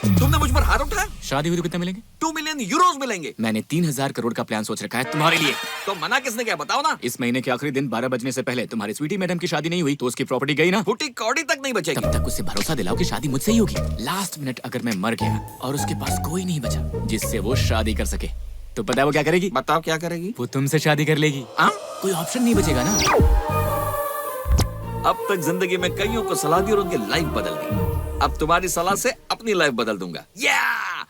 तुमने मुझ पर हाथ उठाया। शादी हुई तो कितने मिलेंगे? 2 मिलियन यूरोज मिलेंगे। मैंने 3000 करोड़ का प्लान सोच रखा है तुम्हारे लिए। तो मना किसने किया बताओ ना। इस महीने के आखिरी दिन 12 बजने से पहले तुम्हारी स्वीटी मैडम की शादी नहीं हुई तो उसकी प्रॉपर्टी गई ना। फूटी कौड़ी तक नहीं बचेगी। तब तक उससे भरोसा दिलाओ कि शादी मुझसे ही होगी। लास्ट मिनट अगर मैं मर गया और उसके पास कोई नहीं बचा जिससे वो शादी कर सके, तो पता है वो क्या करेगी? बताओ क्या करेगी? वो तुमसे शादी कर लेगी। कोई ऑप्शन नहीं बचेगा ना। अब तक जिंदगी में कईयों को सलाह दी और उनकी लाइफ बदल दी। अब तुम्हारी सलाह से अपनी लाइफ बदल दूंगा।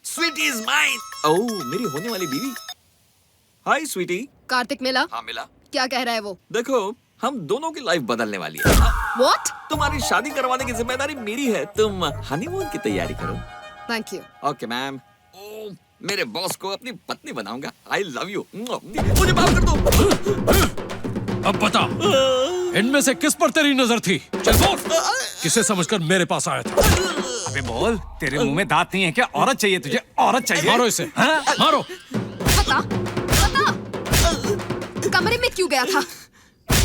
Sweety is mine. ओह, मेरी होने वाली बीवी। हाय स्वीटी। कार्तिक मिला? हाँ मिला। क्या कह रहा है वो? देखो, हम दोनों की लाइफ बदलने वाली है। What? तुम्हारी शादी करवाने की जिम्मेदारी मेरी है। तुम हनीमून की तैयारी करो। Thank you. Okay ma'am. मेरे बॉस को अपनी पत्नी बनाऊंगा। I love you. मुझे माफ कर दो। अब बता, इनमें से किस पर तेरी नजर थी? चल बोल, किसे समझकर मेरे पास आया था? अबे बोल, तेरे मुंह में दांत नहीं है क्या? औरत चाहिए तुझे? औरत चाहिए? मारो इसे। हाँ? मारो। बता, बता, कमरे में क्यों गया था?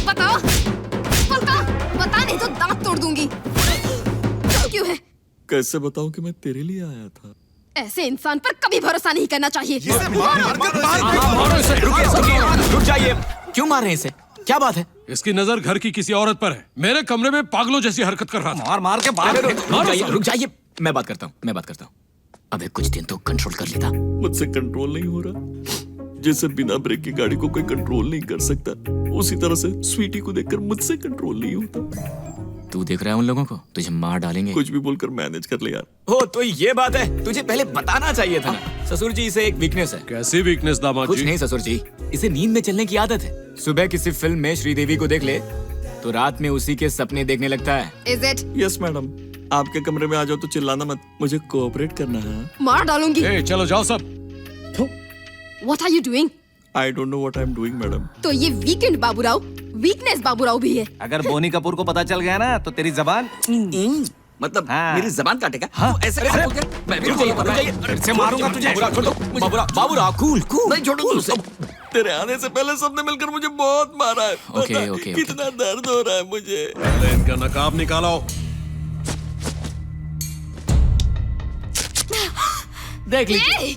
बता, बता, बता नहीं तो दांत तोड़ दूंगी। क्यों है? कैसे बताऊं कि मैं तेरे लिए आया था? ऐसे इंसान पर कभी भरोसा नहीं करना चाहिए। मारो इसे। रुक जाइए। क्यों मार रहे हैं इसे? क्या बात है? इसकी नजर घर की किसी औरत पर है। मेरे कमरे में पागलों जैसी हरकत कर रहा था। मार मार के बाहर रुक जाइए। मैं बात करता हूँ। अबे कुछ दिन तो कंट्रोल कर लेता। मुझसे कंट्रोल नहीं हो रहा। जैसे बिना ब्रेक की गाड़ी को कोई कंट्रोल नहीं कर सकता, उसी तरह से स्वीटी को देखकर मुझसे कंट्रोल नहीं होता। तू देख रहा है उन लोगों को? तुझे मार डालेंगे। कुछ भी बोलकर मैनेज कर ले यार। हो तो ये बात है, तुझे पहले बताना चाहिए था ना। ससुर जी, इसे एक वीकनेस है। कैसी वीकनेस दामाद कुछ जी? नहीं ससुर जी, इसे नींद में चलने की आदत है। सुबह किसी फिल्म में श्रीदेवी को देख ले तो रात में उसी के सपने देखने लगता है। Is it? Yes madam. आपके कमरे में आ जाओ तो चिल्लाना मत, मुझे कोऑपरेट करना है। मार डालूंगी। ए, चलो जाओ सब। What are you doing? I don't know what I am doing madam. तो ये वीकेंड बाबूराव, वीकनेस बाबूराव भी है। अगर बोनी कपूर को पता चल गया ना तो तेरी जबान मतलब हाँ। मेरी जबान काटेगा? हाँ। तो ऐसे कैसे बोल गया? मैं भी फिर से मारूंगा तुझे। बाबूराव कूल। नहीं छोड़ूंगा उसे। तेरे आने से पहले सबने मिलकर मुझे बहुत मारा है। ओके। कितना दर्द हो रहा है मुझे। पहले इनका नकाब निकालो। देख लीजिए। ए!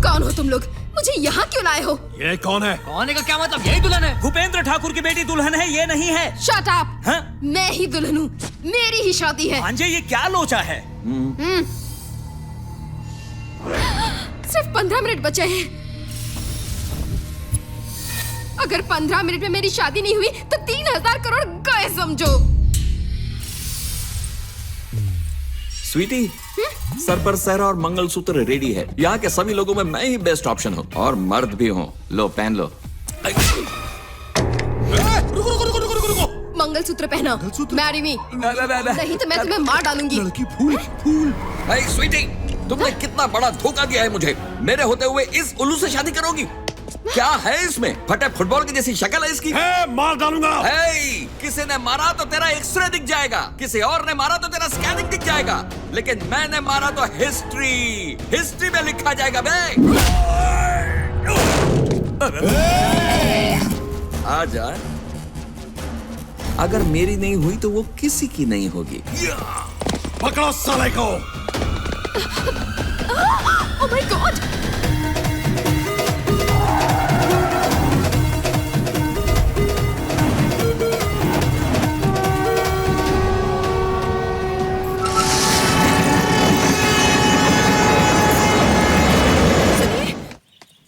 कौन हो तुम लोग? मुझे यहाँ क्यों लाए हो? ये कौन है? होने का क्या मतलब? यही दुल्हन है। भूपेंद्र ठाकुर की बेटी दुल्हन है, ये नहीं है। Shut up! हाँ? मैं ही दुल्हन हूँ, मेरी ही शादी है। भांजे, ये क्या लोचा है? सिर्फ 15 मिनट बचे हैं। अगर 15 मिनट में मेरी शादी नहीं हुई तो 3000 करोड़ गए समझो। स्वीटी, सर पर सहरा और मंगलसूत्र रेडी है। यहाँ के सभी लोगों में मैं ही बेस्ट ऑप्शन हूँ और मर्द भी हूँ। लो पहन लो। मंगलसूत्र पहना। मैरी मी, नहीं तो मैं तुम्हें मार डालूंगी। हे स्वीटी, तुमने कितना बड़ा धोखा दिया है मुझे। मेरे होते हुए इस उल्लू से शादी करोगी? क्या है इसमें? फटे फुटबॉल की जैसी शक्ल है इसकी। मार डालूंगा। किसी ने मारा तो तेरा एक्सरे दिख जाएगा, किसी और ने मारा तो तेरा स्कैनिंग दिख जाएगा, लेकिन मैंने मारा तो हिस्ट्री में लिखा जाएगा बे। आजा। अगर मेरी नहीं हुई तो वो किसी की नहीं होगी। पकड़ो साले को। Oh my God!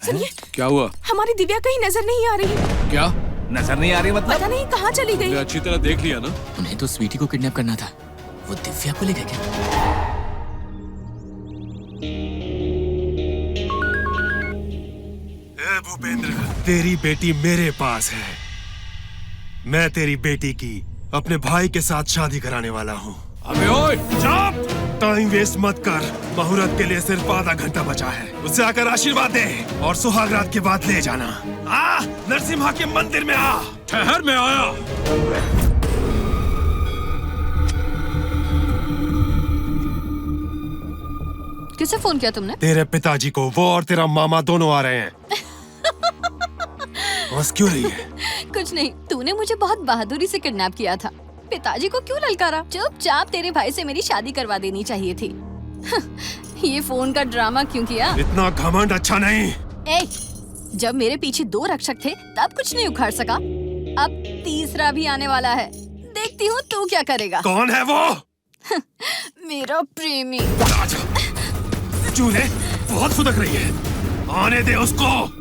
सुनिए, क्या हुआ? हमारी दिव्या कहीं नजर नहीं आ रही। क्या नजर नहीं आ रही मतलब? पता नहीं कहाँ चली गई। तुमने अच्छी तरह देख लिया ना? उन्हें तो स्वीटी को किडनैप करना था, वो दिव्या को ले गए क्या? भूपेंद्र, तेरी बेटी मेरे पास है। मैं तेरी बेटी की अपने भाई के साथ शादी कराने वाला हूँ। अबे ओए, चुप! टाइम वेस्ट मत कर। मुहूर्त के लिए सिर्फ आधा घंटा बचा है। उससे आकर आशीर्वाद दे और सुहागरात के बाद ले जाना। आ, नरसिम्हा के मंदिर में आ। ठहर, मैं आया। किसे फोन किया तुमने? तेरे पिताजी को। वो और तेरा मामा दोनों आ रहे हैं। बस क्यों रही है? कुछ नहीं, तूने मुझे बहुत बहादुरी से किडनैप किया था। पिताजी को क्यों ललकारा? चुपचाप तेरे भाई से मेरी शादी करवा देनी चाहिए थी। ये फोन का ड्रामा क्यों किया? इतना घमंड अच्छा नहीं। ए, जब मेरे पीछे 2 रक्षक थे तब कुछ नहीं उखाड़ सका, अब तीसरा भी आने वाला है। देखती हूँ तू क्या करेगा। कौन है वो? मेरा प्रेमी। चूहे बहुत फुदक रही है, आने दे उसको।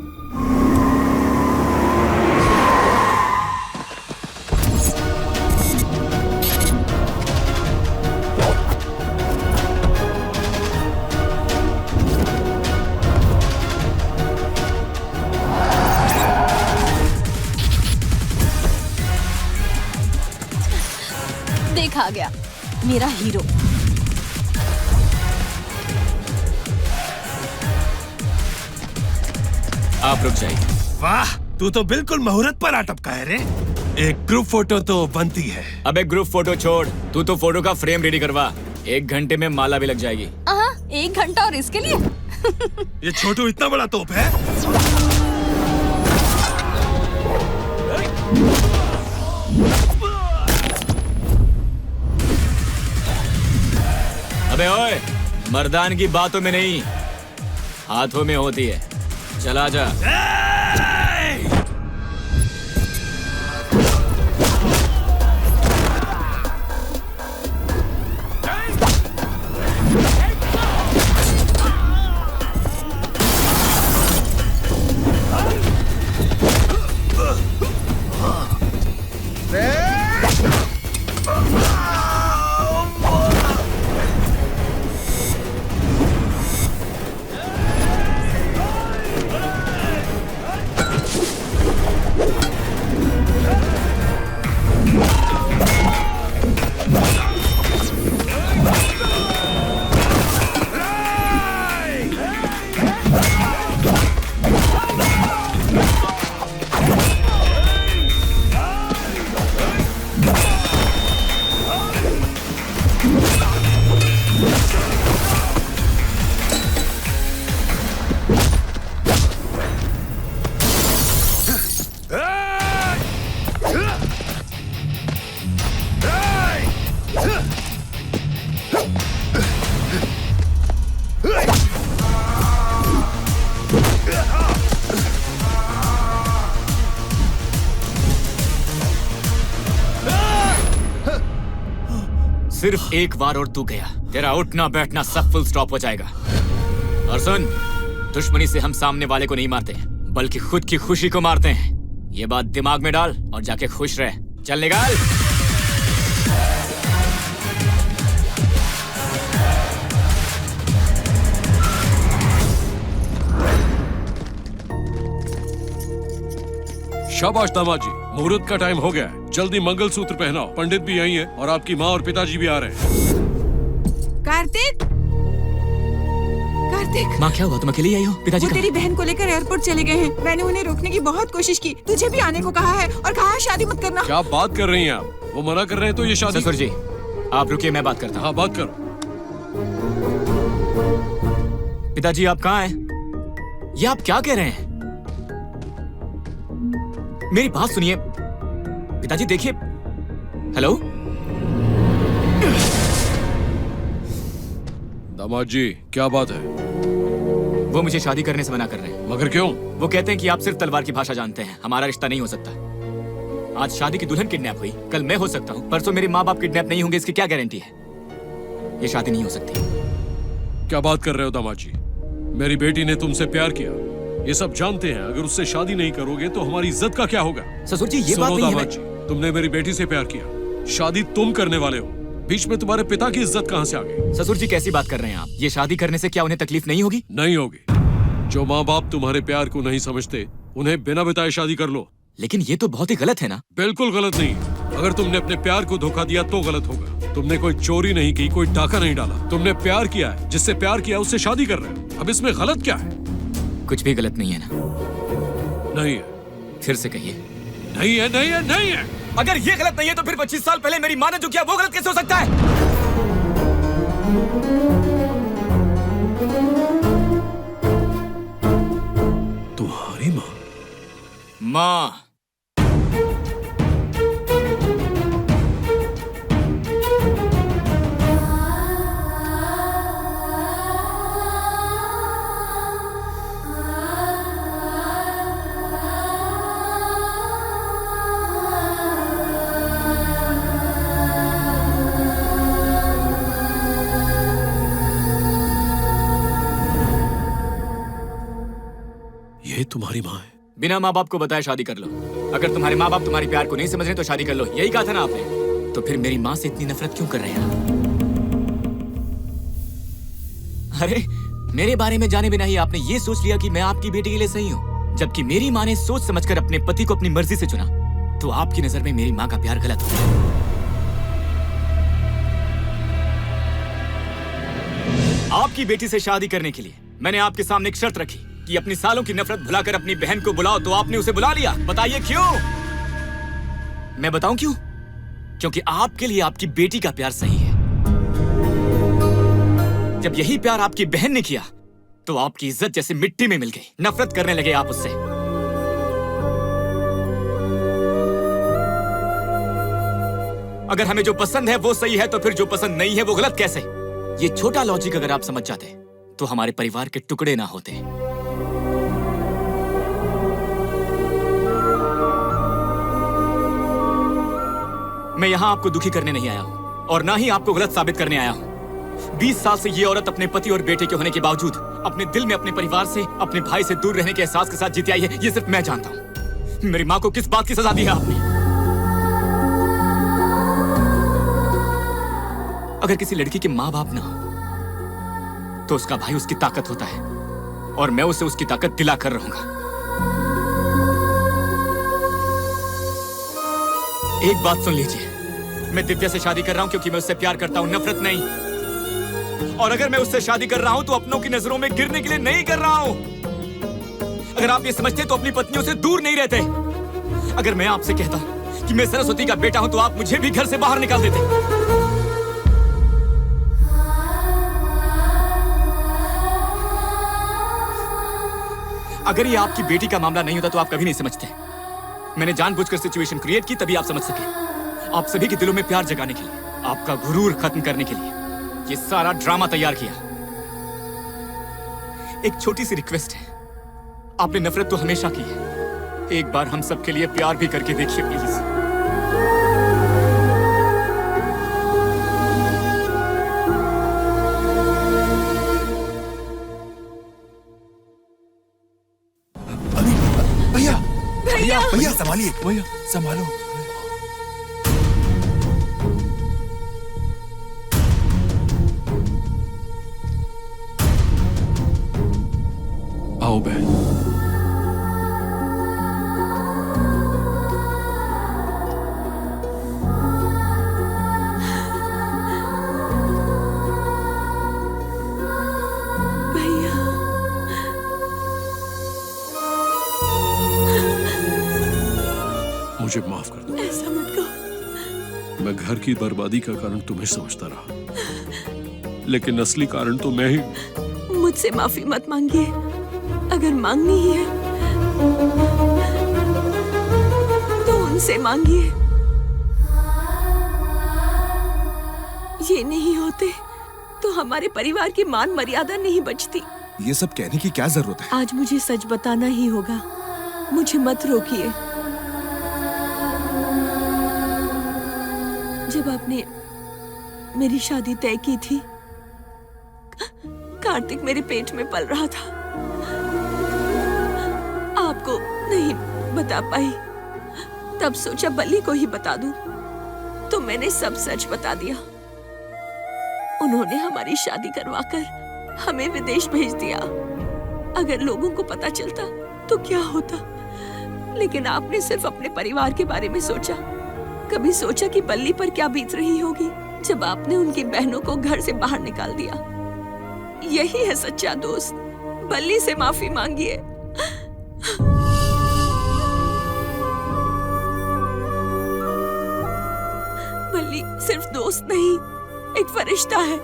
देख आ गया मेरा हीरो। आप रुक जाइए। वाह, तू तो बिल्कुल मुहूर्त पर आ टपका है रे। एक ग्रुप फोटो तो बनती है। अबे ग्रुप फोटो छोड़, तू तो फोटो का फ्रेम रेडी करवा। 1 घंटे में माला भी लग जाएगी। 1 घंटा और इसके लिए? ये छोटू इतना बड़ा तोप है? अबे ओए, मर्दान की बातों में नहीं, हाथों में होती है। चला जा। सिर्फ एक बार और तू गया, तेरा उठना बैठना सब फुल स्टॉप हो जाएगा। और सुन, दुश्मनी से हम सामने वाले को नहीं मारते, बल्कि खुद की खुशी को मारते हैं। ये बात दिमाग में डाल और जाके खुश रह। चल निकाल। शाबाश दामाद जी, मुहूर्त का टाइम हो गया है। जल्दी मंगलसूत्र पहनाओ। पंडित भी यहीं है और आपकी माँ और पिताजी भी आ रहे हैं। कार्तिक, कार्तिक। माँ क्या हुआ, तुम अकेली आई हो? पिताजी वो तेरी बहन को लेकर एयरपोर्ट चले गए हैं। मैंने उन्हें रोकने की बहुत कोशिश की, तुझे भी आने को कहा है और कहा है शादी मत करना। क्या बात कर रही हैं आप? वो मना कर रहे हैं तो ये शादी। ससुर जी आप रुकिए, मैं बात करता हूँ। हाँ बात करो। पिताजी आप कहाँ हैं? ये आप क्या कह रहे हैं? मेरी बात सुनिए पिताजी, देखिए। हेलो दामाद जी, क्या बात है? वो मुझे शादी करने से मना कर रहे हैं। मगर क्यों? वो कहते हैं कि आप सिर्फ तलवार की भाषा जानते हैं, हमारा रिश्ता नहीं हो सकता। आज शादी की दुल्हन किडनैप हुई, कल मैं हो सकता हूँ, परसों मेरे माँ बाप किडनैप नहीं होंगे, इसकी क्या गारंटी है? ये शादी नहीं हो सकती। क्या बात कर रहे हो दामाद जी? मेरी बेटी ने तुमसे प्यार किया, ये सब जानते हैं। अगर उससे शादी नहीं करोगे तो हमारी इज्जत का क्या होगा? ससुर जी ये बात सुनो नहीं है। दामाद जी, तुमने मेरी बेटी से प्यार किया, शादी तुम करने वाले हो, बीच में तुम्हारे पिता की इज्जत कहाँ से आ गई? ससुर जी कैसी बात कर रहे हैं आप? ये शादी करने से क्या उन्हें तकलीफ नहीं होगी? नहीं होगी। जो माँ बाप तुम्हारे प्यार को नहीं समझते, उन्हें बिना बताए शादी कर लो। लेकिन ये तो बहुत ही गलत है ना? बिल्कुल गलत नहीं। अगर तुमने अपने प्यार को धोखा दिया तो गलत होगा। तुमने कोई चोरी नहीं की, कोई डाका नहीं डाला, तुमने प्यार किया है, जिससे प्यार किया उससे शादी कर रहे हो। अब इसमें गलत क्या है? कुछ भी गलत नहीं है ना? नहीं है। फिर से कहिए। नहीं है, नहीं है, नहीं है। अगर ये गलत नहीं है तो फिर 25 साल पहले मेरी माँ ने जो किया वो गलत कैसे हो सकता है? तुम्हारी माँ? माँ ये तुम्हारी माँ है? बिना माँ बाप को बताए शादी कर लो। अगर तुम्हारे माँ बाप तुम्हारे प्यार को नहीं समझ रहे तो शादी कर लो, यही कहा था ना आपने। तो फिर मेरी माँ से इतनी नफरत क्यों कर रहे हैं आप? अरे मेरे बारे में जाने बिना ही आपने ये सोच लिया कि मैं आपकी बेटी के लिए सही हूँ, जबकि मेरी माँ ने सोच समझकर अपने पति को अपनी मर्जी से चुना। तो आपकी नजर में मेरी माँ का प्यार गलत हो। आपकी बेटी से शादी करने के लिए मैंने आपके सामने एक शर्त रखी कि अपनी सालों की नफरत भुलाकर अपनी बहन को बुलाओ, तो आपने उसे बुला लिया। बताइए क्यों? मैं बताऊं क्यों? क्योंकि आपके लिए आपकी बेटी का प्यार सही है। जब यही प्यार आपकी बहन ने किया तो आपकी इज्जत जैसे मिट्टी में मिल गई। नफरत करने लगे आप उससे। अगर हमें जो पसंद है वो सही है तो फिर जो पसंद नहीं है वो गलत कैसे? ये छोटा लॉजिक अगर आप समझ जाते तो हमारे परिवार के टुकड़े ना होते। मैं यहां आपको दुखी करने नहीं आया हूं और ना ही आपको गलत साबित करने आया हूं। 20 साल से ये औरत अपने पति और बेटे के होने के बावजूद अपने दिल में अपने परिवार से, अपने भाई से दूर रहने के एहसास के साथ जीती आई है। ये सिर्फ मैं जानता हूं। मेरी मां को किस बात की सजा दी है आपने? अगर किसी लड़की के माँ बाप ना हो तो उसका भाई उसकी ताकत होता है और मैं उसे उसकी ताकत दिलाकर रहूंगा। एक बात सुन लीजिए, मैं दिव्या से शादी कर रहा हूं क्योंकि मैं उससे प्यार करता हूं, नफरत नहीं। और अगर मैं उससे शादी कर रहा हूं तो अपनों की नजरों में गिरने के लिए नहीं कर रहा हूं। अगर आप ये समझते तो अपनी पत्नियों से दूर नहीं रहते। अगर मैं आपसे कहता कि मैं सरस्वती का बेटा हूं तो आप मुझे भी घर से बाहर निकाल देते। अगर ये आपकी बेटी का मामला नहीं होता तो आप कभी नहीं समझते। मैंने जानबूझकर सिचुएशन क्रिएट की तभी आप समझ सके। आप सभी के दिलों में प्यार जगाने के लिए, आपका गुरूर खत्म करने के लिए ये सारा ड्रामा तैयार किया। एक छोटी सी रिक्वेस्ट है, आपने नफरत तो हमेशा की है, एक बार हम सबके लिए प्यार भी करके देखिए प्लीज। भैया संभालिए, भैया संभालो। आओ बहन। मुझे माफ कर दो। ऐसा मत कहो। मैं घर की बर्बादी का कारण तुम्हें समझता रहा, लेकिन असली कारण तो मैं ही। मुझसे माफी मत मांगिए, अगर मांगनी ही है तो उनसे मांगिए। ये नहीं होते तो हमारे परिवार की मान मर्यादा नहीं बचती। ये सब कहने की क्या जरूरत है? आज मुझे सच बताना ही होगा, मुझे मत रोकिए। जब आपने मेरी शादी तय की थी, कार्तिक मेरे पेट में पल रहा था। आपको नहीं बता पाई, तब सोचा बल्ली को ही बता दूं, तो मैंने सब सच बता दिया। उन्होंने हमारी शादी करवाकर हमें विदेश भेज दिया। अगर लोगों को पता चलता तो क्या होता, लेकिन आपने सिर्फ अपने परिवार के बारे में सोचा। कभी सोचा कि बल्ली पर क्या बीत रही होगी जब आपने उनकी बहनों को घर से बाहर निकाल दिया। यही है सच्चा दोस्त। बल्ली से माफी मांगिए। बल्ली सिर्फ दोस्त नहीं, एक फरिश्ता है।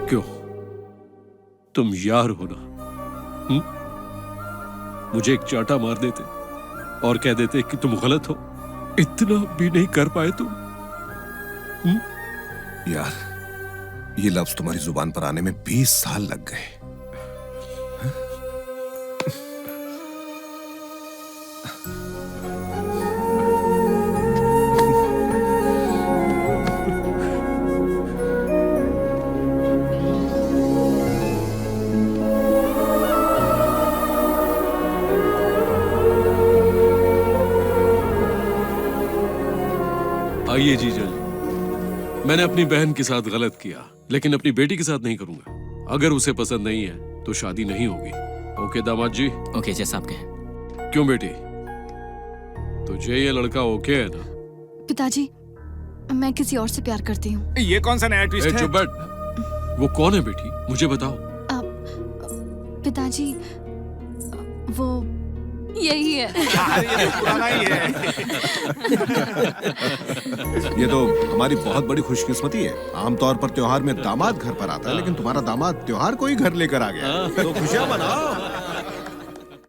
क्यों? तुम यार हो ना? मुझे एक चाटा मार देते और कह देते कि तुम गलत हो। इतना भी नहीं कर पाए तुम। ये लफ्ज तुम्हारी जुबान पर आने में 20 साल लग गए। आइए जीजा जी, मैंने अपनी बहन के साथ गलत किया, लेकिन अपनी बेटी के साथ नहीं करूंगा। अगर उसे पसंद नहीं है तो शादी नहीं होगी। ओके दामाद जी? ओके, जैसा आप कहें। क्यों बेटी, तुझे ये लड़का ओके है ना? पिताजी, मैं किसी और से प्यार करती हूँ। ये कौन सा नया ट्विस्ट है? चुप बैठ। वो कौन है बेटी, मुझे बताओ। पिताजी, वो यही है। ये तो पुराना ही है। ये तो हमारी बहुत बड़ी खुशकिस्मती है। आमतौर पर त्योहार में दामाद घर पर आता है, लेकिन तुम्हारा दामाद त्योहार को ही घर लेकर आ गया। तो खुशियां मनाओ।